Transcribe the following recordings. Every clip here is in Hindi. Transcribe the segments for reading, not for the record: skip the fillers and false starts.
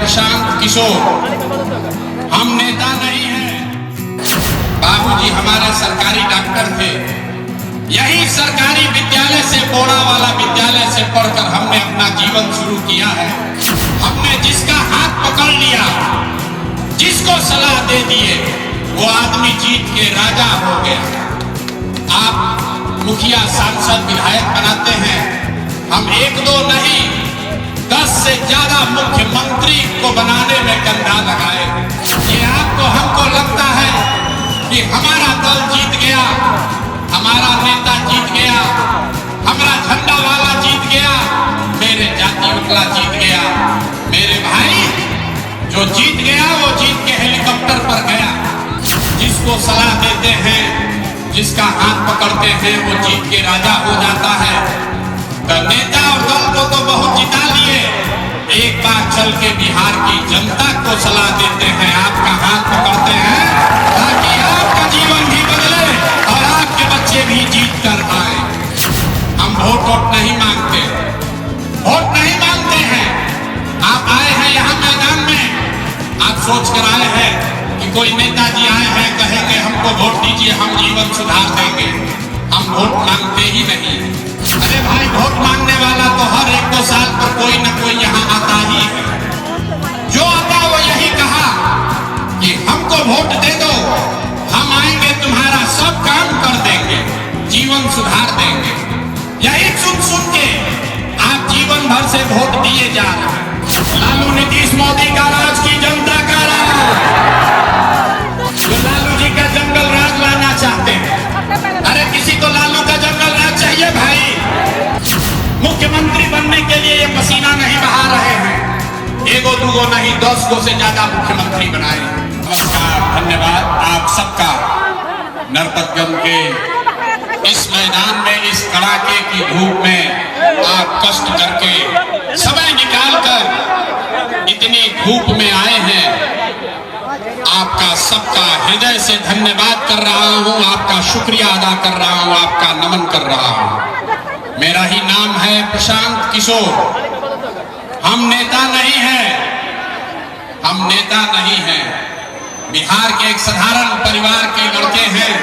प्रशांत किशोर। हम नेता नहीं हैं। बाबूजी हमारे सरकारी डॉक्टर थे। यही सरकारी विद्यालय से, बोड़ा वाला विद्यालय से पढ़कर हमने अपना जीवन शुरू किया है। हमने जिसका हाथ पकड़ लिया, जिसको सलाह दे दिए, वो आदमी जीत के राजा हो गया। आप मुखिया, सांसद, विधायक बनाते हैं, हम एक दो नहीं 10 से ज्यादा मुख्यमंत्री को बनाने में कंधा लगाए। ये आपको हमको लगता है कि हमारा दल जीत गया, हमारा नेता जीत गया, हमारा झंडा वाला जीत गया, मेरे जाति वकला जीत गया। मेरे भाई, जो जीत गया वो जीत के हेलीकॉप्टर पर गया। जिसको सलाह देते हैं, जिसका हाथ पकड़ते हैं, वो जीत के राजा हो जाता है। तो नेता और दल को तो बहुत जिता लिए, एक बार चल के बिहार की जनता को सलाह देते हैं, आपका हाथ पकड़ते हैं, ताकि आपका जीवन भी बदले और आपके बच्चे भी जीत कर आए। हम वोट नहीं मांगते, वोट नहीं मांगते हैं। आप आए हैं यहाँ मैदान में, आप सोच कर आए हैं कि कोई नेताजी आए हैं, कहेंगे हमको वोट दीजिए, हम जीवन सुधार देंगे। हम वोट मांगते ही नहीं। अरे भाई, वोट मांगने वाला तो हर 1-2 साल पर कोई न कोई यहाँ आता ही है। जो आता वो यही कहा कि हमको वोट दे दो, हम आएंगे, तुम्हारा सब काम कर देंगे, जीवन सुधार देंगे। यही सुन सुन के आप जीवन भर से वोट दिए जा रहे हैं। लालू नीतीश मोदी का राज की जनता का राज, जो लालू जी का जंगल राज लाना चाहते हैं। अरे किसी को लालू का जंगल राज चाहिए भाई? मुख्यमंत्री बनने के लिए ये पसीना नहीं बहा रहे हैं, एगो दूगो नहीं 10 गो से ज्यादा मुख्यमंत्री बनाए। नमस्कार, धन्यवाद आप सबका। नरपतगंज के इस मैदान में, इस कड़ाके की धूप में आप कष्ट करके समय निकालकर इतनी धूप में आए हैं। आपका सबका हृदय से धन्यवाद कर रहा हूं, आपका शुक्रिया अदा कर रहा हूं, आपका नमन कर रहा हूं। मेरा ही नाम है प्रशांत किशोर। हम नेता नहीं हैं, हम नेता नहीं हैं। बिहार के एक साधारण परिवार के लड़के हैं।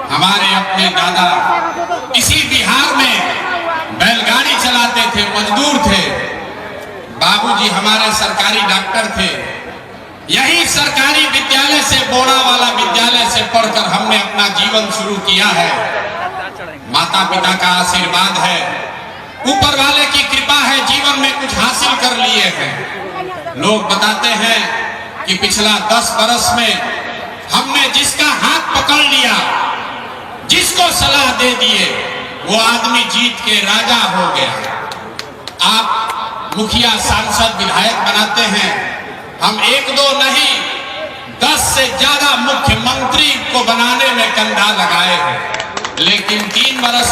हमारे अपने दादा इसी बिहार में बैलगाड़ी चलाते थे, मजदूर थे। बाबूजी हमारे सरकारी डॉक्टर थे। यही सरकारी विद्यालय से, बोड़ा वाला विद्यालय से पढ़कर हमने अपना जीवन शुरू किया है। माता पिता का आशीर्वाद है, ऊपर वाले की कृपा है, जीवन में कुछ हासिल कर लिए हैं। लोग बताते हैं कि पिछला 10 बरस में हमने जिसका हाथ पकड़ लिया, जिसको सलाह दे दिए, वो आदमी जीत के राजा हो गया। आप मुखिया, सांसद, विधायक बनाते हैं, हम 1-2 नहीं 10 से ज्यादा मुख्यमंत्री को बनाने में कंधा लगाए हैं। लेकिन 3 बरस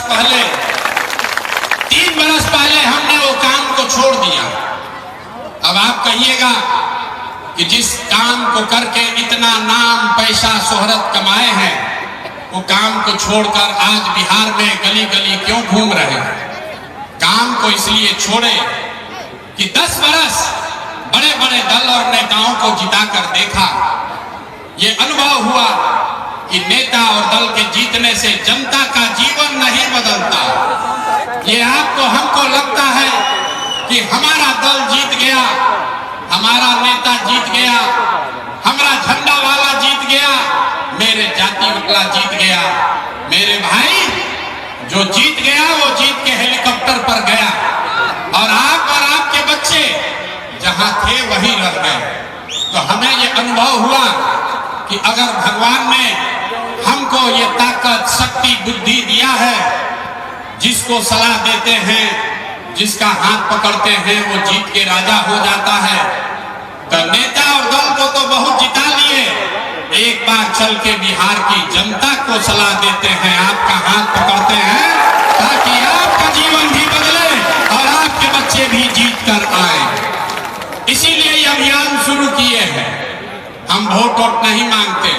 पहले हमने वो काम को छोड़ दिया। अब आप कहिएगा कि जिस काम को करके इतना नाम, पैसा, शोहरत कमाए हैं, वो काम को छोड़कर आज बिहार में गली गली क्यों घूम रहे हैं? काम को इसलिए छोड़े कि 10 बरस बड़े बड़े दल और नेताओं को जिताकर देखा। ये अनुभव हुआ कि नेता और दल के जीतने से जनता का जीवन नहीं बदलता। ये आपको हमको लगता है कि हमारा दल जीत गया, हमारा नेता जीत गया, हमारा झंडा वाला जीत गया, मेरे जाति वकला जीत गया। मेरे भाई, जो जीत गया वो जीत के हेलीकॉप्टर पर गया, और आप और आपके बच्चे जहां थे वहीं रह गए। तो हमें ये अनुभव हुआ कि अगर भगवान ने हमको ये ताकत, शक्ति, बुद्धि दिया है, जिसको सलाह देते हैं, जिसका हाथ पकड़ते हैं, वो जीत के राजा हो जाता है। तो नेता और दल को तो बहुत जिता लिए, एक बार चल के बिहार की जनता को सलाह देते हैं, आपका हाथ पकड़ते हैं, ताकि आपका जीवन भी बदले और आपके बच्चे भी जीत कर आए। इसीलिए ये अभियान शुरू किए हैं। हम वोट नहीं मांगते,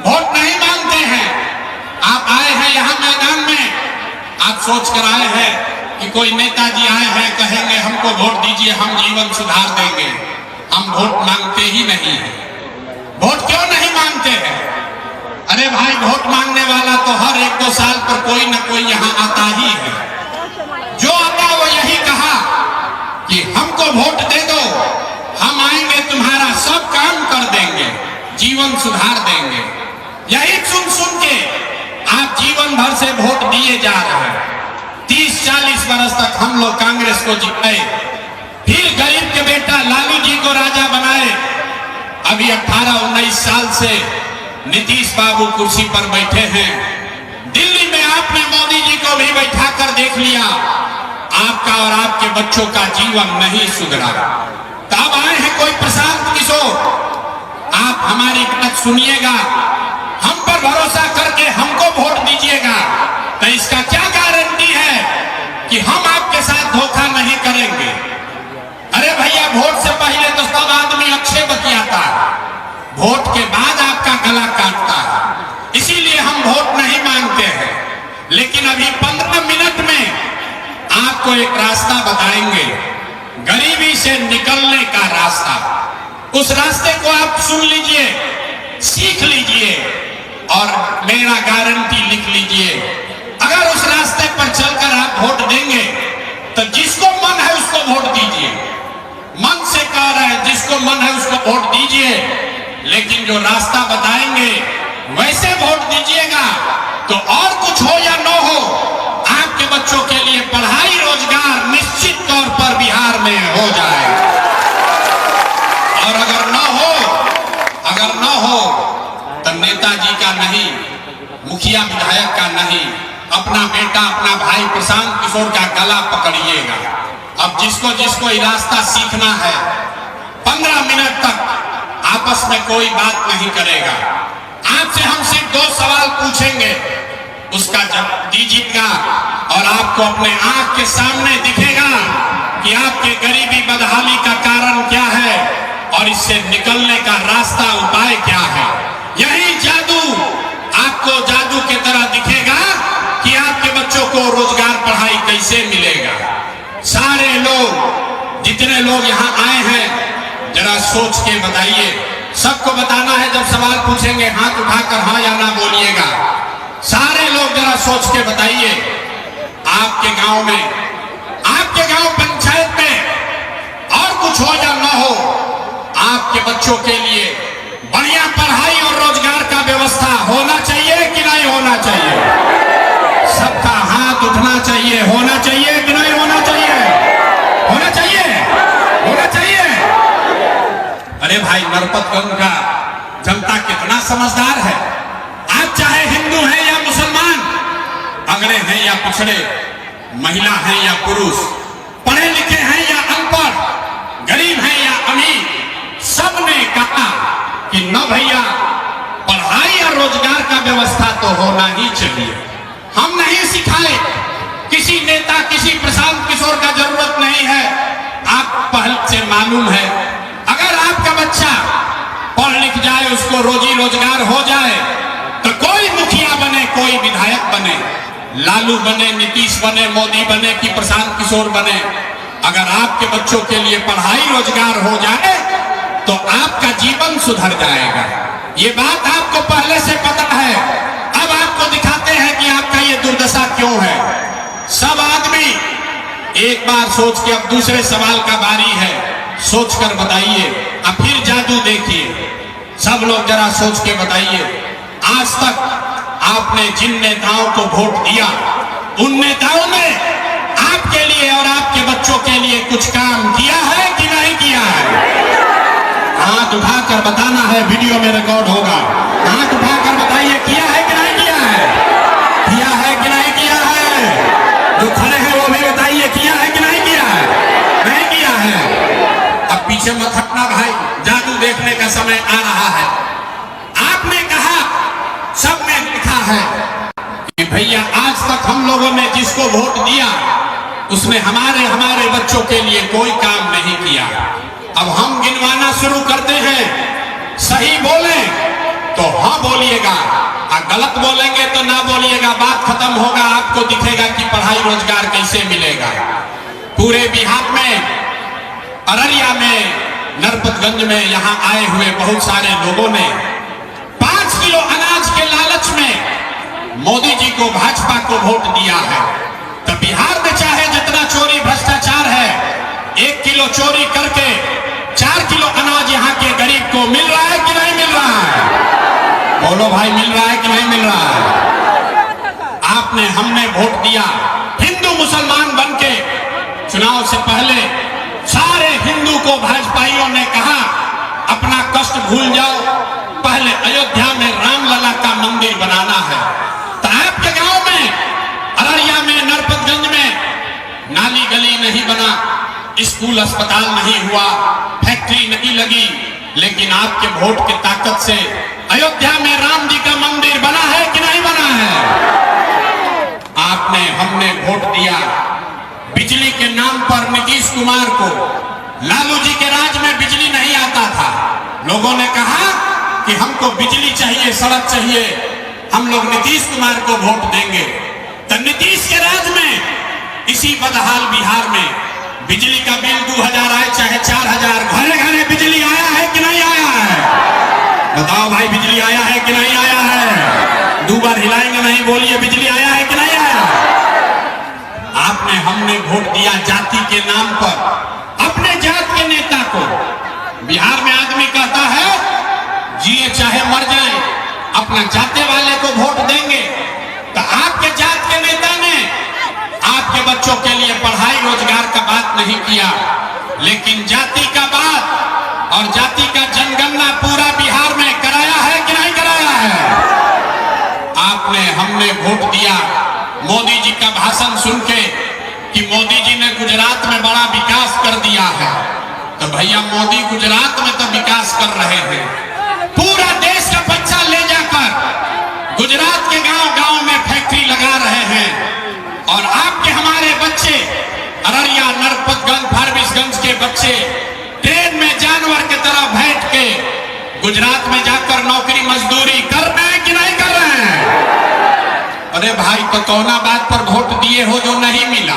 वोट नहीं मांगते हैं। आप आए हैं यहाँ मैदान में, आप सोच कर आए हैं कि कोई नेताजी आए हैं कहेंगे हमको वोट दीजिए हम जीवन सुधार देंगे। हम वोट मांगते ही नहीं है। वोट क्यों नहीं मांगते हैं? अरे भाई वोट मांगने वाला तो हर 1-2 साल पर कोई ना कोई यहाँ आता ही है। जो आता वो यही कहा कि हमको वोट दे दो, हम आएंगे तुम्हारा सब काम कर देंगे, जीवन सुधार देंगे। यही सुन सुन के आप जीवन भर से वोट दिए जा रहे हैं। 30-40 वर्ष तक हम लोग कांग्रेस को जिताए, फिर गरीब के बेटा लालू जी को राजा बनाए। अभी 18-19 साल से नीतीश बाबू कुर्सी पर बैठे हैं। दिल्ली में आपने मोदी जी को भी बैठा कर देख लिया, आपका और आपके बच्चों का जीवन नहीं सुधरा। तब आए हैं कोई प्रशांत किशोर, आप हमारी बात सुनिएगा, हम पर भरोसा करके हमको वोट दीजिएगा। तो इसका क्या गारंटी है कि हम आपके साथ धोखा नहीं करेंगे? अरे भैया वोट से पहले तो सब आदमी अक्षय बतियाता है, वोट के बाद आपका गला काटता है। इसीलिए हम वोट नहीं मांगते हैं। लेकिन अभी 15 मिनट में आपको एक रास्ता बताएंगे, गरीबी से निकलने का रास्ता। उस रास्ते को आप सुन लीजिए, सीख लीजिए और मेरा गारंटी लिख लीजिए। अगर उस रास्ते पर चलकर आप वोट देंगे तो जिसको मन है उसको वोट दीजिए। मन से कह रहे हैं जिसको मन है उसको वोट दीजिए, लेकिन जो रास्ता बताएंगे वैसे वोट दीजिएगा। तो और कुछ हो या न हो, आपके बच्चों के लिए पढ़ाई रोजगार निश्चित तौर पर बिहार में हो जाए। और अगर न हो तो नेताजी का नहीं, मुखिया विधायक का नहीं, अपना बेटा अपना भाई प्रशांत किशोर का गला पकड़िएगा। अब जिसको जिसको ये रास्ता सीखना है, 15 मिनट तक आपस में कोई बात नहीं करेगा। आपसे हम सिर्फ 2 सवाल पूछेंगे, उसका जवाब दीजिएगा और आपको अपने आंख के सामने दिखेगा कि आपके गरीबी बदहाली का कारण क्या है और इससे निकलने का रास्ता उपाय क्या है। यही जादू आपको जादू की तरह दिखेगा कि आपके बच्चों को रोजगार पढ़ाई कैसे मिलेगा। सारे लोग जितने लोग यहाँ आए हैं जरा सोच के बताइए। सबको बताना है, जब सवाल पूछेंगे हाथ उठाकर हाँ या ना बोलिएगा। सारे लोग जरा सोच के बताइए, आपके गांव में, आपके गांव पंचायत में और कुछ हो या ना हो, आपके बच्चों के लिए बढ़िया पढ़ाई और रोजगार का व्यवस्था होना चाहिए कि नहीं होना चाहिए? सबका हाथ उठना चाहिए। होना चाहिए कि नहीं होना चाहिए? होना चाहिए, होना चाहिए। अरे भाई नरपतगंज का जनता कितना समझदार है। आप चाहे हिंदू हैं या मुसलमान, अगड़े हैं या पिछड़े, महिला हैं या पुरुष, पढ़े लिखे हैं या अनपढ़, गरीब हैं या अमीर, सबने कहा कि न भैया पढ़ाई और रोजगार का व्यवस्था तो होना ही चाहिए। हम नहीं सिखाए, किसी नेता किसी प्रशांत किशोर का जरूरत नहीं है। आप पहले से मालूम है, अगर आपका बच्चा पढ़ लिख जाए, उसको रोजी रोजगार हो जाए, तो कोई मुखिया बने, कोई विधायक बने, लालू बने, नीतीश बने, मोदी बने कि प्रशांत किशोर बने, अगर आपके बच्चों के लिए पढ़ाई रोजगार हो जाए तो आपका जीवन सुधर जाएगा। ये बात आपको पहले से पता है। अब आपको दिखाते हैं कि आपका ये दुर्दशा क्यों है। सब आदमी एक बार सोच के, अब दूसरे सवाल का बारी है, सोच कर बताइए। अब फिर जादू देखिए, सब लोग जरा सोच के बताइए। आज तक आपने जिन नेताओं को वोट दिया, उन नेताओं ने आपके लिए और आपके बच्चों के लिए कुछ काम किया है कि नहीं किया है? हाथ उठाकर बताना है, वीडियो में रिकॉर्ड होगा। हाथ उठाकर बताइए, किया है कि नहीं किया है? किया है कि नहीं किया है? जो खड़े हैं वो भी बताइए, किया है कि नहीं किया है? नहीं किया है। अब पीछे मत हटना भाई, जादू देखने का समय आ रहा है। आपने कहा, सबने देखा है कि भैया आज तक हम लोगों ने जिसको वोट दिया उसने हमारे बच्चों के लिए कोई काम नहीं किया। अब हम गिनवाना शुरू करते हैं। सही बोले तो हाँ बोलिएगा, और गलत बोलेंगे तो ना बोलिएगा। बात खत्म होगा, आपको दिखेगा कि पढ़ाई रोजगार कैसे मिलेगा। पूरे बिहार में, अररिया में, नरपतगंज में यहाँ आए हुए बहुत सारे लोगों ने 5 किलो अनाज के लालच में मोदी जी को, भाजपा को वोट दिया है। तो बिहार में चाहे जितना चोरी भ्रष्टाचार है, 1 किलो चोरी करके 4 किलो अनाज यहाँ के गरीब को मिल रहा है कि नहीं मिल रहा है? बोलो भाई, मिल रहा है कि नहीं मिल रहा है? आपने, हमने वोट दिया हिंदू मुसलमान बन के। चुनाव से पहले सारे हिंदू को भाजपाइयों ने कहा अपना कष्ट भूल जाओ, पहले अयोध्या में रामलला का मंदिर बनाना है। तो आपके गांव में, अररिया में, नरपतगंज में नाली गली नहीं बना, स्कूल अस्पताल नहीं हुआ, फैक्ट्री नहीं लगी, लेकिन आपके वोट की ताकत से अयोध्या में राम जी का मंदिर बना है कि नहीं बना है? आपने, हमने वोट दिया बिजली के नाम पर नीतीश कुमार को। लालू जी के राज में बिजली नहीं आता था, लोगों ने कहा कि हमको बिजली चाहिए, सड़क चाहिए, हम लोग नीतीश कुमार को वोट देंगे। तो नीतीश के राज में इसी बदहाल बिहार में बिजली का बिल 2000 आए चाहे 4000, घरे घरे बिजली आया है कि नहीं आया है? बताओ भाई, बिजली आया है कि नहीं आया है? 2 बार हिलाएंगे नहीं, बोलिए बिजली आया है कि नहीं आया? आपने, हमने वोट दिया जाति के नाम पर, अपने जात के नेता को। बिहार में आदमी कहता है जिए चाहे मर जाए, अपना जाते वाले को वोट देंगे। तो आपके जात के नेता ने आपके बच्चों के लिए पढ़ाई रोजगार का बात नहीं किया, लेकिन जाति का बात और जाति का जनगणना पूरा बिहार में कराया है कि नहीं कराया है? आपने, हमने वोट दिया मोदी जी का भाषण सुन के कि मोदी जी ने गुजरात में बड़ा विकास कर दिया है। तो भैया, मोदी गुजरात में तो विकास कर रहे हैं, पूरा देश का बच्चा ले जाकर गुजरात के गांव गांव में फैक्ट्री लगा रहे हैं। और आपके, हमारे बच्चे अररिया, नरपतगंज, फारबिसगंज के बच्चे ट्रेन में जानवर की तरह बैठ के गुजरात में जाकर नौकरी मजदूरी कर रहे हैं कि नहीं कर रहे हैं? अरे भाई, तो कौना बात पर वोट दिए हो जो नहीं मिला?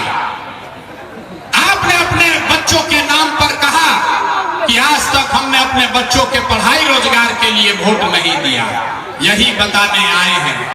आपने अपने बच्चों के नाम पर कहा कि आज तक हमने अपने बच्चों के पढ़ाई रोजगार के लिए वोट नहीं दिया। यही बताने आए हैं।